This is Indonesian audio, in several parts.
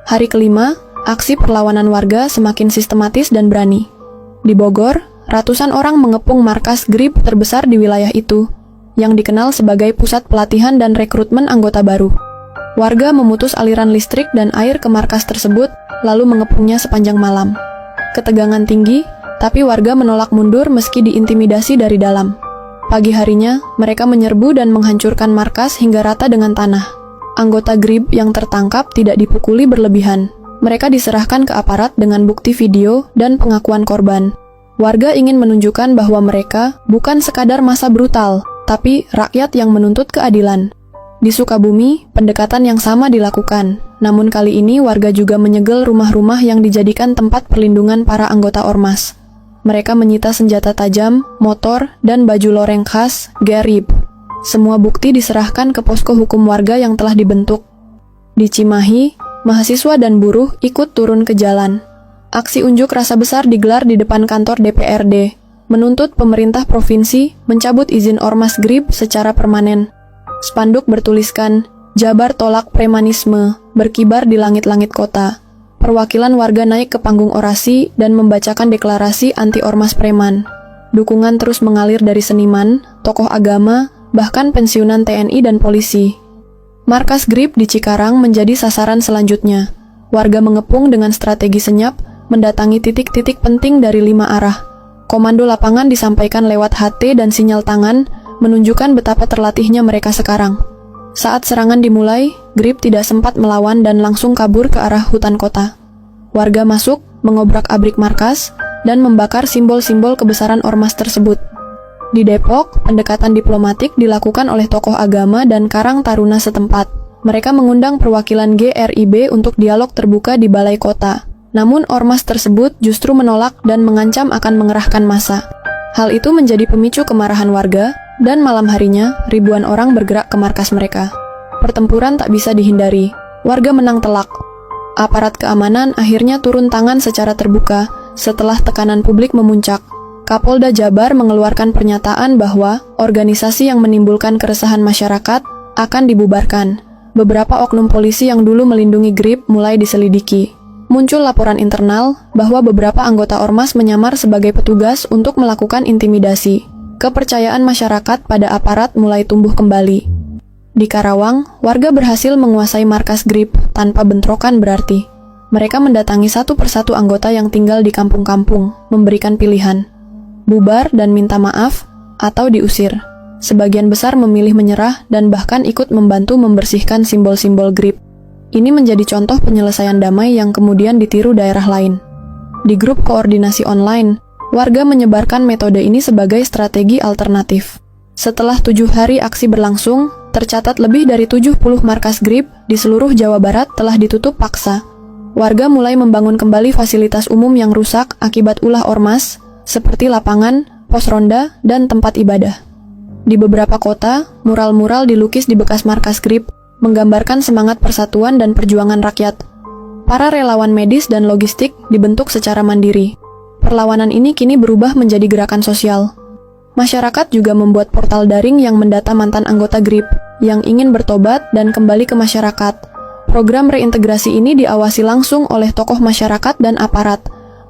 Hari kelima, aksi perlawanan warga semakin sistematis dan berani. Di Bogor, ratusan orang mengepung markas GRIB terbesar di wilayah itu, yang dikenal sebagai pusat pelatihan dan rekrutmen anggota baru. Warga memutus aliran listrik dan air ke markas tersebut, lalu mengepungnya sepanjang malam. Ketegangan tinggi, tapi warga menolak mundur meski diintimidasi dari dalam. Pagi harinya, mereka menyerbu dan menghancurkan markas hingga rata dengan tanah. Anggota GRIB yang tertangkap tidak dipukuli berlebihan. Mereka diserahkan ke aparat dengan bukti video dan pengakuan korban. Warga ingin menunjukkan bahwa mereka bukan sekadar massa brutal, tapi rakyat yang menuntut keadilan. Di Sukabumi, pendekatan yang sama dilakukan. Namun kali ini warga juga menyegel rumah-rumah yang dijadikan tempat perlindungan para anggota ormas. Mereka menyita senjata tajam, motor, dan baju loreng khas GRIB. Semua bukti diserahkan ke posko hukum warga yang telah dibentuk. Di Cimahi, mahasiswa dan buruh ikut turun ke jalan. Aksi unjuk rasa besar digelar di depan kantor DPRD, menuntut pemerintah provinsi mencabut izin ormas GRIB secara permanen. Spanduk bertuliskan, "Jabar tolak premanisme," berkibar di langit-langit kota. Perwakilan warga naik ke panggung orasi dan membacakan deklarasi anti-ormas preman. Dukungan terus mengalir dari seniman, tokoh agama, bahkan pensiunan TNI dan polisi. Markas GRIB di Cikarang menjadi sasaran selanjutnya. Warga mengepung dengan strategi senyap, mendatangi titik-titik penting dari 5 arah. Komando lapangan disampaikan lewat HT dan sinyal tangan, menunjukkan betapa terlatihnya mereka sekarang. Saat serangan dimulai, GRIB tidak sempat melawan dan langsung kabur ke arah hutan kota. Warga masuk, mengobrak-abrik markas, dan membakar simbol-simbol kebesaran ormas tersebut. Di Depok, pendekatan diplomatik dilakukan oleh tokoh agama dan karang taruna setempat. Mereka mengundang perwakilan GRIB untuk dialog terbuka di balai kota. Namun ormas tersebut justru menolak dan mengancam akan mengerahkan massa. Hal itu menjadi pemicu kemarahan warga, dan malam harinya ribuan orang bergerak ke markas mereka. Pertempuran tak bisa dihindari. Warga menang telak. Aparat keamanan akhirnya turun tangan secara terbuka setelah tekanan publik memuncak. Kapolda Jabar mengeluarkan pernyataan bahwa organisasi yang menimbulkan keresahan masyarakat akan dibubarkan. Beberapa oknum polisi yang dulu melindungi GRIB mulai diselidiki. Muncul laporan internal bahwa beberapa anggota ormas menyamar sebagai petugas untuk melakukan intimidasi. Kepercayaan masyarakat pada aparat mulai tumbuh kembali. Di Karawang, warga berhasil menguasai markas GRIB tanpa bentrokan berarti. Mereka mendatangi satu persatu anggota yang tinggal di kampung-kampung, memberikan pilihan: bubar dan minta maaf, atau diusir. Sebagian besar memilih menyerah dan bahkan ikut membantu membersihkan simbol-simbol GRIB. Ini menjadi contoh penyelesaian damai yang kemudian ditiru daerah lain. Di grup koordinasi online, warga menyebarkan metode ini sebagai strategi alternatif. Setelah 7 hari aksi berlangsung, tercatat lebih dari 70 markas GRIB di seluruh Jawa Barat telah ditutup paksa. Warga mulai membangun kembali fasilitas umum yang rusak akibat ulah ormas, seperti lapangan, pos ronda, dan tempat ibadah. Di beberapa kota, mural-mural dilukis di bekas markas GRIB, menggambarkan semangat persatuan dan perjuangan rakyat. Para relawan medis dan logistik dibentuk secara mandiri. Perlawanan ini kini berubah menjadi gerakan sosial. Masyarakat juga membuat portal daring yang mendata mantan anggota GRIB yang ingin bertobat dan kembali ke masyarakat. Program reintegrasi ini diawasi langsung oleh tokoh masyarakat dan aparat.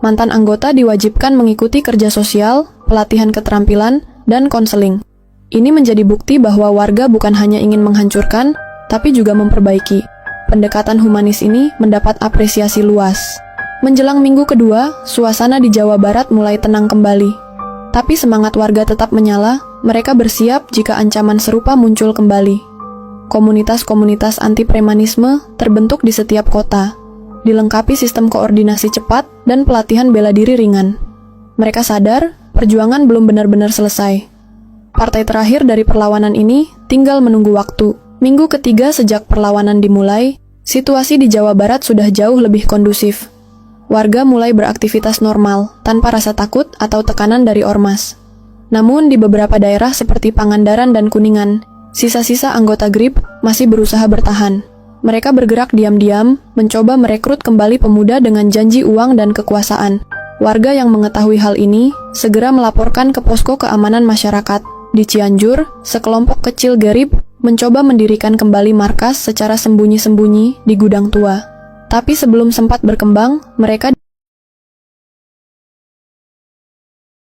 Mantan anggota diwajibkan mengikuti kerja sosial, pelatihan keterampilan, dan konseling. Ini menjadi bukti bahwa warga bukan hanya ingin menghancurkan, tapi juga memperbaiki. Pendekatan humanis ini mendapat apresiasi luas. Menjelang minggu kedua, suasana di Jawa Barat mulai tenang kembali. Tapi semangat warga tetap menyala, mereka bersiap jika ancaman serupa muncul kembali. Komunitas-komunitas anti-premanisme terbentuk di setiap kota, dilengkapi sistem koordinasi cepat dan pelatihan bela diri ringan. Mereka sadar, perjuangan belum benar-benar selesai. Partai terakhir dari perlawanan ini tinggal menunggu waktu. Minggu ketiga sejak perlawanan dimulai, situasi di Jawa Barat sudah jauh lebih kondusif. Warga mulai beraktivitas normal, tanpa rasa takut atau tekanan dari ormas. Namun di beberapa daerah seperti Pangandaran dan Kuningan, sisa-sisa anggota GRIB masih berusaha bertahan. Mereka bergerak diam-diam, mencoba merekrut kembali pemuda dengan janji uang dan kekuasaan. Warga yang mengetahui hal ini segera melaporkan ke posko keamanan masyarakat. Di Cianjur, sekelompok kecil GRIB mencoba mendirikan kembali markas secara sembunyi-sembunyi di gudang tua. Tapi sebelum sempat berkembang, mereka